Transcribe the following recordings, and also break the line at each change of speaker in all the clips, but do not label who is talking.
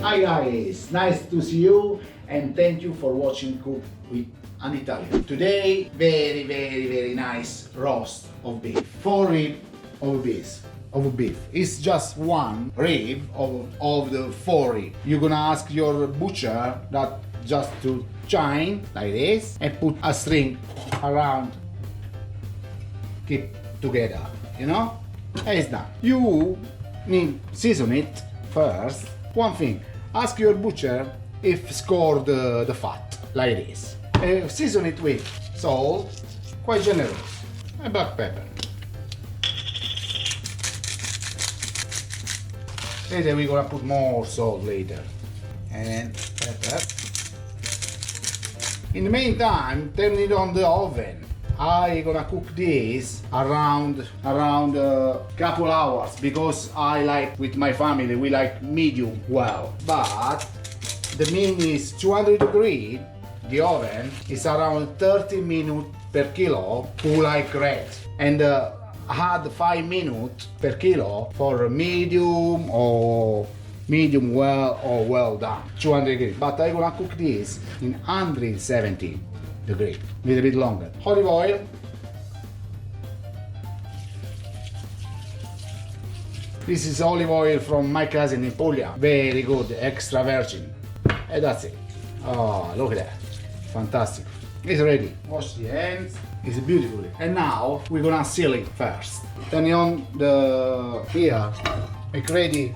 Hi guys, nice to see you and thank you for watching Cook with an Italian. Today, very nice roast of beef. Forrib of beef. It's just one rib of the forrib. You're gonna ask your butcher that just to chain like this and put a string around, keep together, you know? And it's done. You need season it first. One thing, ask your butcher if score the fat like this. Season it with salt, quite generous, and black pepper. Later we're gonna put more salt later, and pepper. In the meantime, turn it on the oven. I'm gonna cook this around couple hours because I like, with my family, we like medium well. But the mean is 200 degrees. The oven is around 30 minutes per kilo who like red, and add 5 minutes per kilo for medium or medium well or well done, 200 degrees. But I'm gonna cook this in 170 degrees, a little bit longer. Olive oil. This is olive oil from my cousin in Puglia, very good, extra virgin. And that's it. Oh, look at that, fantastic. It's ready. Wash the hands. It's beautiful. And now we're gonna seal it first. Turn on the here. Make ready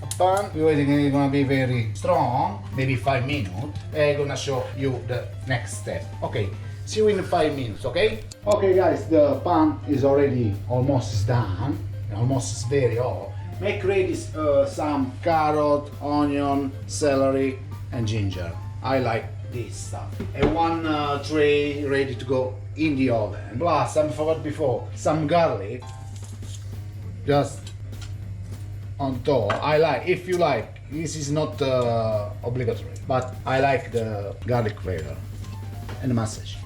a pan. We're waiting. It's gonna be very strong. Maybe 5 minutes. I'm gonna show you the next step. Okay. See you in 5 minutes. Okay. Okay, guys. The pan is already almost done. Almost very hot. Make ready some carrot, onion, celery, and ginger. I like this stuff. And one tray ready to go in the oven. Plus, I forgot before, some garlic just on top. I like, if you like, this is not obligatory, but I like the garlic flavor and the massage.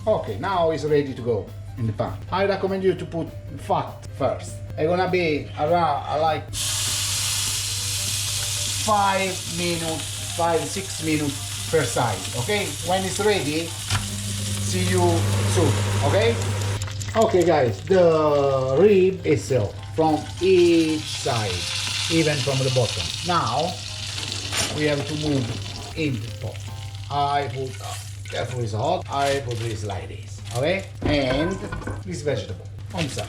Okay, now it's ready to go in the pan. I recommend you to put fat first. It's gonna be around like 5 minutes, 5-6 minutes per side. Okay, when it's ready, see you soon. Okay. Okay, guys, the rib is sealed from each side, even from the bottom. Now we have to move in the pot. I put careful, it's hot. I put this like this. Okay, and this vegetable on side,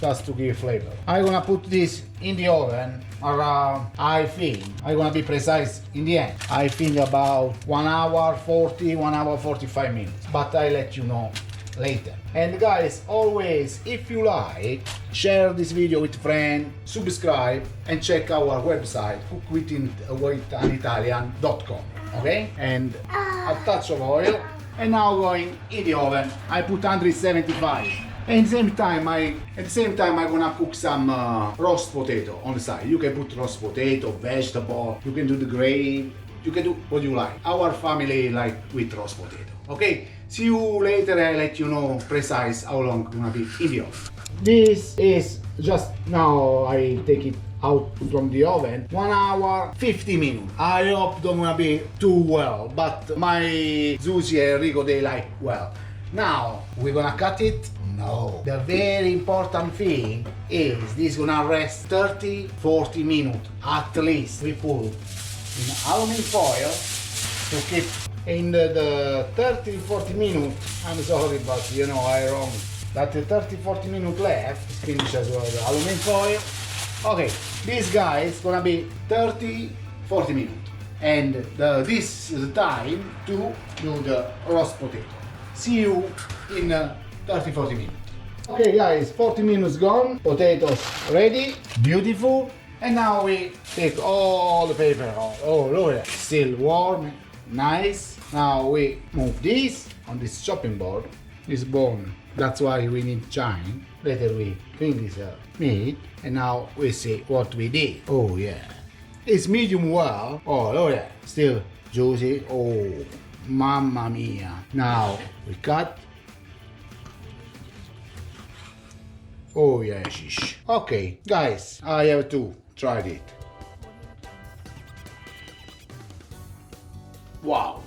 just to give flavor. I'm gonna put this in the oven around, I think, I'm gonna be precise in the end, I think about 1 hour 40, 1 hour 45 minutes, but I'll let you know later. And guys, always, if you like, share this video with friends, subscribe, and check our website, cookwithanitalian.com. Okay, and a touch of oil. And now going in the oven, I put 175. And at the same time, I'm gonna cook some roast potato on the side. You can put roast potato, vegetable, you can do the gravy, you can do what you like. Our family like with roast potato. Okay, see you later. I'll let you know precise how long it's gonna be in the oven. This is just now, I take it out from the oven, 1 hour 50 minutes. I hope don't gonna be too well, but my Zuzi and Enrico, they like well. Now we're gonna cut it. No, the very important thing is this gonna rest 30-40 minutes at least. We put in aluminum foil to keep in the 30-40 minutes. I'm sorry, but you know I wrong. That the 30-40 minutes left, finish as well the aluminum foil. Okay, this guy is gonna be 30-40 minutes, and this is the time to do the roast potato. See you in 30-40 minutes. Okay guys, 40 minutes gone, potatoes ready, beautiful, and now we take all the paper off. Oh look at that, still warm, nice. Now we move this on this chopping board, this bone, that's why we need chine. Later we clean this meat, and now we see what we did. Oh yeah, it's medium well. Oh look at that, still juicy. Oh mamma mia. Now we cut. Oh yeah, shish. Okay, guys, I have to try it. wow,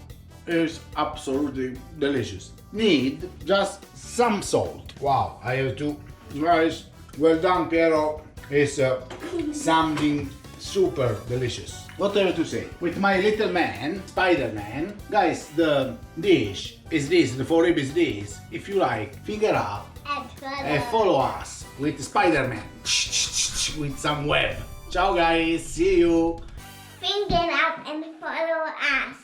it's absolutely delicious. Need just some salt. Wow, I have to, guys, well done Piero, it's something super delicious. What I have to say? With my little man, Spider-Man, guys, the dish is this, the forib is this. If you like, figure out and follow us with Spider-Man with some web. Ciao guys, see you.
Finger up and follow us.